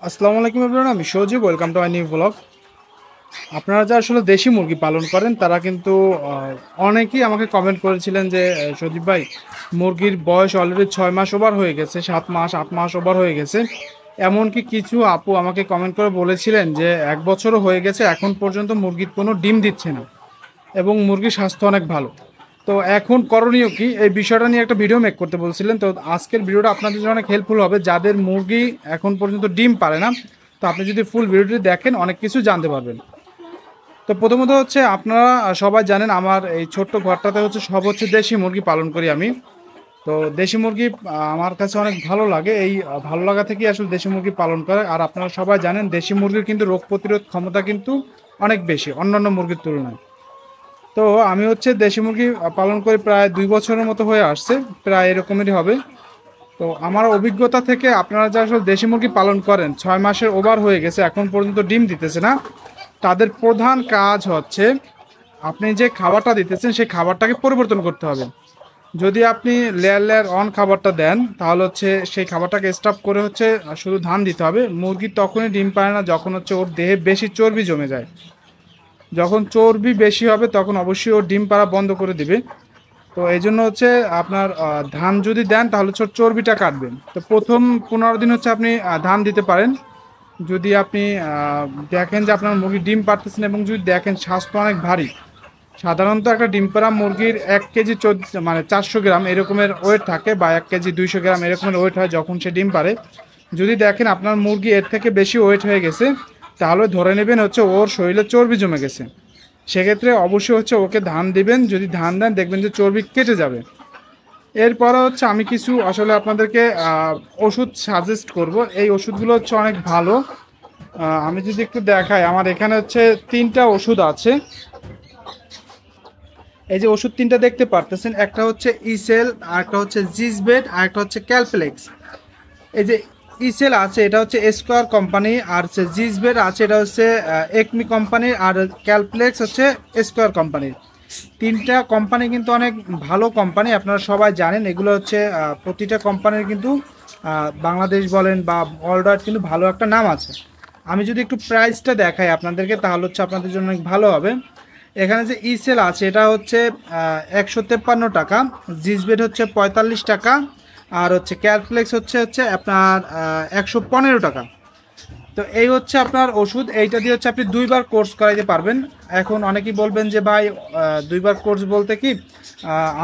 আসসালামু আলাইকুম এভরিওয়ান, আমি Sajib. Welcome to my new blog. আপনারা যারা আসলে দেশি মুরগি পালন করেন তারা কিন্তু অনেকেই আমাকে কমেন্ট করেছিলেন যে সজীব ভাই, মুরগির বয়স অলরেডি 6 মাস ওভার হয়ে গেছে, 7 মাস 8 মাস ওভার হয়ে গেছে। এমনকি কিছু আপু আমাকে কমেন্ট করে বলেছিলেন যে 1 বছরও হয়ে গেছে, এখন পর্যন্ত মুরগির কোনো ডিম দিচ্ছে না এবং মুরগির স্বাস্থ্য অনেক ভালো। তো এখন করণীয় কি, এই বিষয়টা নিয়ে একটা ভিডিও মেক করতে বলছিলেন। তো আজকের ভিডিওটা আপনাদের জন্য অনেক হেল্পফুল হবে যাদের মুরগি এখন পর্যন্ত ডিম পারে না। তো আপনি যদি ফুল ভিডিওটি দেখেন অনেক কিছু জানতে পারবেন। তো প্রথমত হচ্ছে, আপনারা সবাই জানেন আমার এই ছোট্ট ঘরটাতে হচ্ছে সব হচ্ছে দেশি মুরগি পালন করি আমি। তো দেশি মুরগি আমার কাছে অনেক ভালো লাগে। এই ভালো লাগা থেকেই আসলে দেশি মুরগি পালন করে। আর আপনারা সবাই জানেন দেশি মুরগির কিন্তু রোগ প্রতিরোধ ক্ষমতা কিন্তু অনেক বেশি অন্যান্য মুরগির তুলনায়। তো আমি হচ্ছে দেশি মুরগি পালন করে প্রায় 2 বছরের মতো হয়ে আসছে, প্রায় এরকমেরই হবে। তো আমার অভিজ্ঞতা থেকে আপনারা যারা আসলে দেশি মুরগি পালন করেন 6 মাসের ওভার হয়ে গেছে এখন পর্যন্ত ডিম দিতেছে না, তাদের প্রধান কাজ হচ্ছে আপনি যে খাবারটা দিতেছেন সেই খাবারটাকে পরিবর্তন করতে হবে। যদি আপনি লেয়ার লেয়ার অন খাবারটা দেন তাহলে হচ্ছে সেই খাবারটাকে স্টপ করে হচ্ছে শুধু ধান দিতে হবে। মুরগি তখনই ডিম পায় না যখন হচ্ছে ওর দেহে বেশি চর্বি জমে যায়। যখন চর্বি বেশি হবে তখন অবশ্যই ও ডিম পাড়া বন্ধ করে দিবে। তো এই জন্য হচ্ছে আপনার ধান যদি দেন তাহলে হচ্ছে ওর চর্বিটা কাটবেন। তো প্রথম 15 দিন হচ্ছে আপনি ধান দিতে পারেন। যদি আপনি দেখেন যে আপনার মুরগি ডিম পারতেছেন এবং যদি দেখেন স্বাস্থ্য অনেক ভারী, সাধারণত একটা ডিম পাড়া মুরগির 1 কেজি 400 গ্রাম এরকমের ওয়েট থাকে, বা 1 কেজি 200 গ্রাম এরকমের ওয়েট হয় যখন সে ডিম পারে। যদি দেখেন আপনার মুরগি এর থেকে বেশি ওয়েট হয়ে গেছে তাহলে ধরে নেবেন হচ্ছে ওর শরীরে চর্বি জমে গেছে। সেক্ষেত্রে অবশ্যই হচ্ছে ওকে ধান দিবেন। যদি ধান দেন দেখবেন যে চর্বি কেটে যাবে। এরপরে হচ্ছে আমি কিছু আসলে আপনাদেরকে ওষুধ সাজেস্ট করব। এই ওষুধগুলো হচ্ছে অনেক ভালো। আমি যদি একটু দেখাই, আমার এখানে হচ্ছে 3টা ওষুধ আছে। এই যে ওষুধ 3টা দেখতে পারতেছেন, একটা হচ্ছে ইসেল, আর একটা হচ্ছে জিসবেট, আর একটা হচ্ছে ক্যালপ্লেক্স। এই যে ইসেল আছে এটা হচ্ছে স্কোয়ার কোম্পানি, আর হচ্ছে জিসবেট আছে এটা হচ্ছে একমি কোম্পানির, আর ক্যালপ্লেক্স হচ্ছে স্কোয়ার কোম্পানির। 3টা কোম্পানি কিন্তু অনেক ভালো কোম্পানি, আপনারা সবাই জানেন। এগুলো হচ্ছে প্রতিটা কোম্পানির কিন্তু বাংলাদেশ বলেন বা ওয়ার্ল্ড ওয়াইড কিন্তু ভালো একটা নাম আছে। আমি যদি একটু প্রাইসটা দেখাই আপনাদেরকে তাহলে হচ্ছে আপনাদের জন্য অনেক ভালো হবে। এখানে যে ইসেল আছে এটা হচ্ছে 153 টাকা, জিসবেট হচ্ছে 45 টাকা, আর হচ্ছে ক্যালপ্লেক্স হচ্ছে হচ্ছে আপনার 115 টাকা। তো এই হচ্ছে আপনার ওষুধ। এইটা দিয়ে হচ্ছে আপনি 2বার কোর্স করাইতে পারবেন। এখন অনেকেই বলবেন যে ভাই 2বার কোর্স বলতে কি,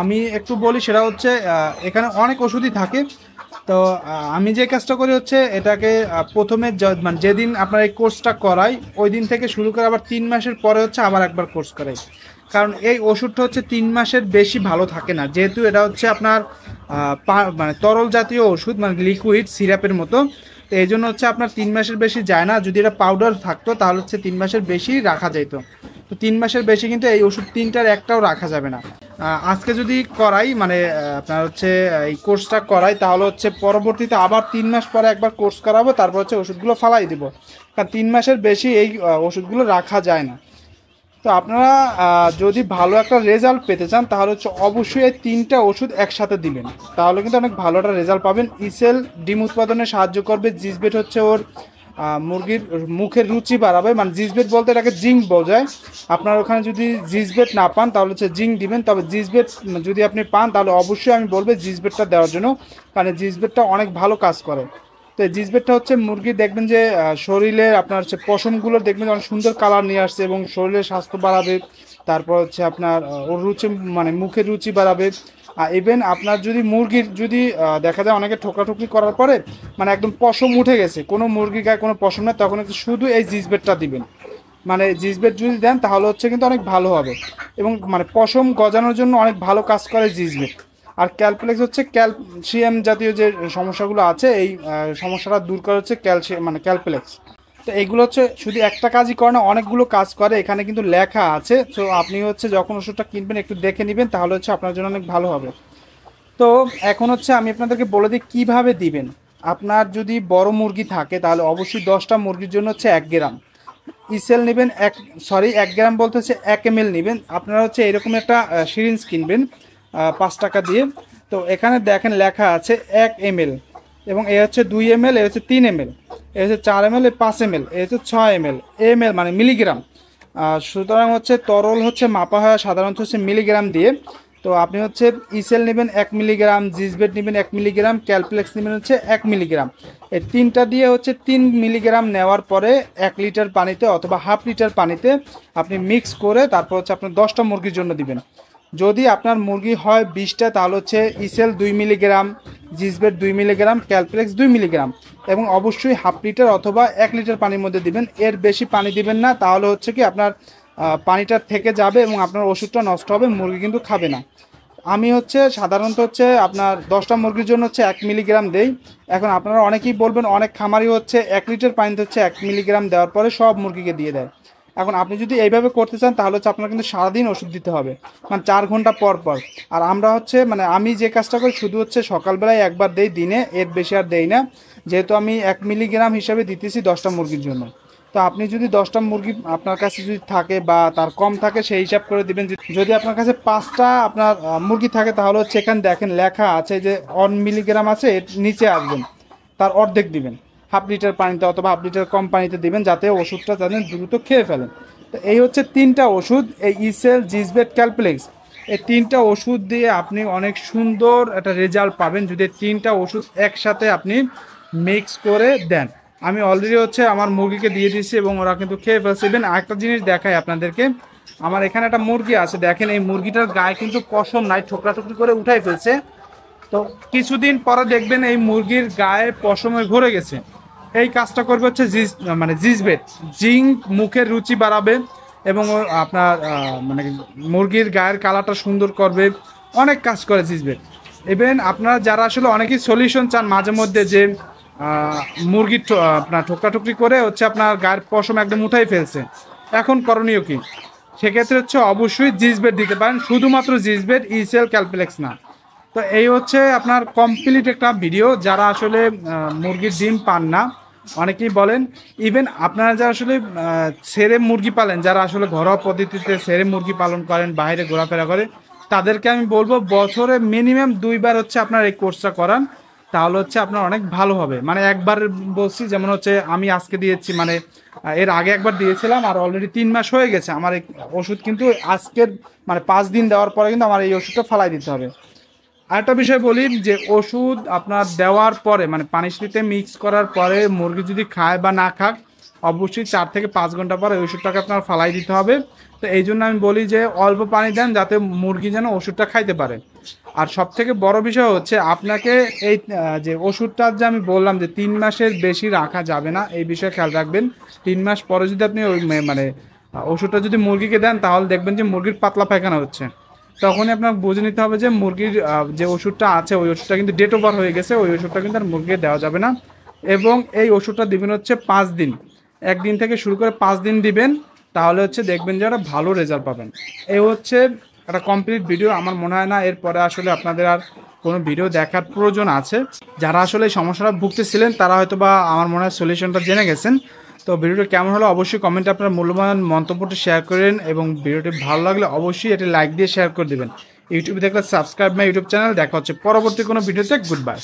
আমি একটু বলি। সেটা হচ্ছে এখানে অনেক ওষুধই থাকে। তো আমি যে কাজটা করি হচ্ছে এটাকে প্রথমে মানে যেদিন আপনার এই কোর্সটা করাই ওই দিন থেকে শুরু করে আবার 3 মাসের পরে হচ্ছে আবার একবার কোর্স করাই। কারণ এই ওষুধটা হচ্ছে 3 মাসের বেশি ভালো থাকে না, যেহেতু এটা হচ্ছে আপনার মানে তরল জাতীয় ওষুধ, মানে লিকুইড সিরাপের মতো। তো এই জন্য হচ্ছে আপনার 3 মাসের বেশি যায় না। যদি এটা পাউডার থাকতো তাহলে হচ্ছে 3 মাসের বেশি রাখা যেত। তো 3 মাসের বেশি কিন্তু এই ওষুধ 3টার একটাও রাখা যাবে না। আজকে যদি করাই মানে আপনার হচ্ছে এই কোর্সটা করাই তাহলে হচ্ছে পরবর্তীতে আবার 3 মাস পরে একবার কোর্স করাবো, তারপর হচ্ছে ওষুধগুলো ফালাই দিব। কারণ 3 মাসের বেশি এই ওষুধগুলো রাখা যায় না। তো আপনারা যদি ভালো একটা রেজাল্ট পেতে চান তাহলে হচ্ছে অবশ্যই এই 3টা ওষুধ একসাথে দিবেন, তাহলে কিন্তু অনেক ভালো একটা রেজাল্ট পাবেন। ইসেল ডিম উৎপাদনে সাহায্য করবে, জিসবেট হচ্ছে ওর মুরগির মুখের রুচি বাড়াবে। মানে জিসবেট বলতে এটাকে জিঙ্ক বোঝায়। আপনার ওখানে যদি জিসবেট না পান তাহলে হচ্ছে জিঙ্ক দিবেন। তবে জিসবেট যদি আপনি পান তাহলে অবশ্যই আমি বলবো জিসবেটটা দেওয়ার জন্য, কারণ জিসবেটটা অনেক ভালো কাজ করে। তো জিসবেটটা হচ্ছে মুরগি দেখবেন যে শরীরে আপনার হচ্ছে পশমগুলো দেখবেন অনেক সুন্দর কালার নিয়ে আসছে এবং শরীরের স্বাস্থ্য বাড়াবে। তারপর হচ্ছে আপনার ওর রুচি মানে মুখের রুচি বাড়াবে। ইভেন আপনার যদি মুরগির যদি দেখা যায় অনেকে ঠোকরাঠুকরি করার পরে মানে একদম পশম উঠে গেছে, কোনো মুরগির গায়ে কোনো পশম নেই, তখন হচ্ছে শুধু এই জিসবেটটা দিবেন। মানে জিসবেট যদি দেন তাহলে হচ্ছে কিন্তু অনেক ভালো হবে এবং মানে পশম গজানোর জন্য অনেক ভালো কাজ করে জিসবেট। আর ক্যালপ্লেক্স হচ্ছে ক্যালসিয়াম জাতীয় যে সমস্যাগুলো আছে এই সমস্যাটা দূর করা হচ্ছে ক্যালসিয়াম মানে ক্যালপ্লেক্স। তো এইগুলো হচ্ছে শুধু একটা কাজই করে না, অনেকগুলো কাজ করে, এখানে কিন্তু লেখা আছে। তো আপনি হচ্ছে যখন ওষুধটা কিনবেন একটু দেখে নেবেন, তাহলে হচ্ছে আপনার জন্য অনেক ভালো হবে। তো এখন হচ্ছে আমি আপনাদেরকে বলে দিই কীভাবে দিবেন। আপনার যদি বড় মুরগি থাকে তাহলে অবশ্যই 10টা মুরগির জন্য হচ্ছে 1 গ্রাম ইসেল নেবেন। 1 গ্রাম বলতে হচ্ছে 1 ml নেবেন। আপনারা হচ্ছে এরকম একটা সিরিঞ্জ কিনবেন 5 টাকা দিয়ে। তো এখানে দেখেন লেখা আছে 1 ml। এবং এ হচ্ছে 2 ml, এ হচ্ছে 3 ml, এ হচ্ছে 4 ml, এ 5 ml, এ হচ্ছে 6 ml, ml মানে মিলিগ্রাম। সুতরাং হচ্ছে তরল হচ্ছে মাপা হয় সাধারণত হচ্ছে মিলিগ্রাম দিয়ে। তো আপনি হচ্ছে ইসেল নেবেন 1 মিলিগ্রাম, জিসবেট নেবেন 1 মিলিগ্রাম, ক্যালপ্লেক্স নেবেন হচ্ছে 1 মিলিগ্রাম। এই তিনটা দিয়ে হচ্ছে 3 মিলিগ্রাম নেওয়ার পরে 1 লিটার পানিতে অথবা হাফ লিটার পানিতে আপনি মিক্স করে তারপর হচ্ছে আপনার 10টা মুরগির জন্য দিবেন। যদি আপনার মুরগি হয় 20টা তাহলে হচ্ছে ইসেল 2 মিলিগ্রাম, জিসবেট 2 মিলিগ্রাম, ক্যালপ্লেক্স 2 মিলিগ্রাম, এবং অবশ্যই হাফ লিটার অথবা 1 লিটার পানির মধ্যে দিবেন। এর বেশি পানি দিবেন না, তাহলে হচ্ছে কি আপনার পানিটা থেকে যাবে এবং আপনার ওষুধটা নষ্ট হবে, মুরগি কিন্তু খাবে না। আমি হচ্ছে সাধারণত হচ্ছে আপনার 10টা মুরগির জন্য হচ্ছে 1 মিলিগ্রাম দেই। এখন আপনারা অনেকেই বলবেন অনেক খামারি হচ্ছে 1 লিটার পানিতে হচ্ছে 1 মিলিগ্রাম দেওয়ার পরে সব মুরগিকে দিয়ে দেয়। এখন আপনি যদি এইভাবে করতে চান তাহলে হচ্ছে আপনার কিন্তু সারাদিন ওষুধ দিতে হবে, মানে 4 ঘন্টা পর পর। আর আমরা হচ্ছে মানে আমি যে কাজটা করি শুধু হচ্ছে সকালবেলায় একবার দেই দিনে, এর বেশি আর দেই না, যেহেতু আমি 1 মিলিগ্রাম হিসাবে দিতেছি 10টা মুরগির জন্য। তো আপনি যদি 10টা মুরগি আপনার কাছে যদি থাকে বা তার কম থাকে সেই হিসাব করে দিবেন। যদি আপনার কাছে 5টা আপনার মুরগি থাকে তাহলে হচ্ছে এখানে দেখেন লেখা আছে যে 1 মিলিগ্রাম আছে, এর নিচে আসবেন তার অর্ধেক দিবেন, হাফ লিটার পানিতে অথবা হাফ লিটার কম পানিতে দিবেন, যাতে ওষুধটা তাদের দ্রুত খেয়ে ফেলেন। তো এই হচ্ছে 3টা ওষুধ, এই ইসেল, জিসবেট, ক্যালপ্লেক্স, এই 3টা ওষুধ দিয়ে আপনি অনেক সুন্দর একটা রেজাল্ট পাবেন যদি 3টা ওষুধ একসাথে আপনি মিক্স করে দেন। আমি অলরেডি হচ্ছে আমার মুরগিকে দিয়ে দিয়েছি এবং ওরা কিন্তু খেয়ে ফেলছে। ইভেন আরেকটা জিনিস দেখাই আপনাদেরকে, আমার এখানে একটা মুরগি আছে, দেখেন এই মুরগিটার গায়ে কিন্তু পশম নাই, ঠোকরা টুকরি করে উঠাই ফেলছে। তো কিছুদিন পরে দেখবেন এই মুরগির গায়ে পশমে ভরে গেছে। এই কাজটা করবে হচ্ছে জিসবেট, জিঙ্ক মুখের রুচি বাড়াবে এবং আপনার মানে মুরগির গায়ের কালারটা সুন্দর করবে, অনেক কাজ করে জিসবেট। ইভেন আপনারা যারা আসলে অনেকেই সলিউশন চান মাঝে মধ্যে যে মুরগির আপনার ঠোকরাঠুকরি করে হচ্ছে আপনার গায়ের পশম একদম উঠাই ফেলছে, এখন করণীয় কি? সেক্ষেত্রে হচ্ছে অবশ্যই জিসবেট দিতে পারেন, শুধুমাত্র জিসবেট, ইসেল, ক্যালপ্লেক্স না। তো এই হচ্ছে আপনার কমপ্লিট একটা ভিডিও। যারা আসলে মুরগির ডিম পান না, অনেকেই বলেন, ইভেন আপনারা যারা আসলে ছেড়ে মুরগি পালেন, যারা আসলে ঘরোয়া পদ্ধতিতে ছেড়ে মুরগি পালন করেন, বাইরে ঘোরাফেরা করে, তাদেরকে আমি বলবো বছরে মিনিমাম 2বার হচ্ছে আপনার এই কোর্সটা করান, তাহলে হচ্ছে আপনার অনেক ভালো হবে। মানে একবার বলছি, যেমন হচ্ছে আমি আজকে দিয়েছি, মানে এর আগে একবার দিয়েছিলাম আর অলরেডি 3 মাস হয়ে গেছে আমার এই ওষুধ, কিন্তু আজকের মানে 5 দিন দেওয়ার পরে কিন্তু আমার এই ওষুধটা ফালাই দিতে হবে। আরেকটা বিষয় বলি যে ওষুধ আপনার দেওয়ার পরে মানে পানিতে মিক্স করার পরে মুরগি যদি খায় বা না খাক, অবশ্যই 4 থেকে 5 ঘন্টা পরে ওই ওষুধটাকে আপনার ফালাই দিতে হবে। তো এই জন্য আমি বলি যে অল্প পানি দেন, যাতে মুরগি যেন ওষুধটা খাইতে পারে। আর সব থেকে বড় বিষয় হচ্ছে আপনাকে এই যে ওষুধটা যে আমি বললাম যে 3 মাসের বেশি রাখা যাবে না, এই বিষয়ে খেয়াল রাখবেন। 3 মাস পরে যদি আপনি ওই মানে ওষুধটা যদি মুরগিকে দেন, তাহলে দেখবেন যে মুরগির পাতলা পায়খানা হচ্ছে, তখনই আপনার বুঝে নিতে হবে যে মুরগির যে ওষুধটা আছে ওই ওষুধটা কিন্তু ডেট ওভার হয়ে গেছে, ওই ওষুধটা কিন্তু আর মুরগিকে দেওয়া যাবে না। এবং এই ওষুধটা দিবেন হচ্ছে 5 দিন, 1 দিন থেকে শুরু করে 5 দিন দিবেন, তাহলে হচ্ছে দেখবেন যে একটা ভালো রেজাল্ট পাবেন। এই হচ্ছে একটা কমপ্লিট ভিডিও। আমার মনে হয় না এরপরে আসলে আপনাদের আর কোনো ভিডিও দেখার প্রয়োজন আছে। যারা আসলে এই সমস্যাটা ভুগতেছিলেন তারা হয়তো বা আমার মনে হয় সলিউশনটা জেনে গেছেন। তো ভিডিওটি কেমন হলো অবশ্যই কমেন্টে আপনার মূল্যবান মন্তব্যটি শেয়ার করেন, এবং ভিডিওটি ভালো লাগলে অবশ্যই এটি লাইক দিয়ে শেয়ার করে দেবেন। ইউটিউবে দেখলে সাবস্ক্রাইব মাই ইউটিউব চ্যানেল। দেখা হচ্ছে পরবর্তী কোনো ভিডিওতে। Good bye.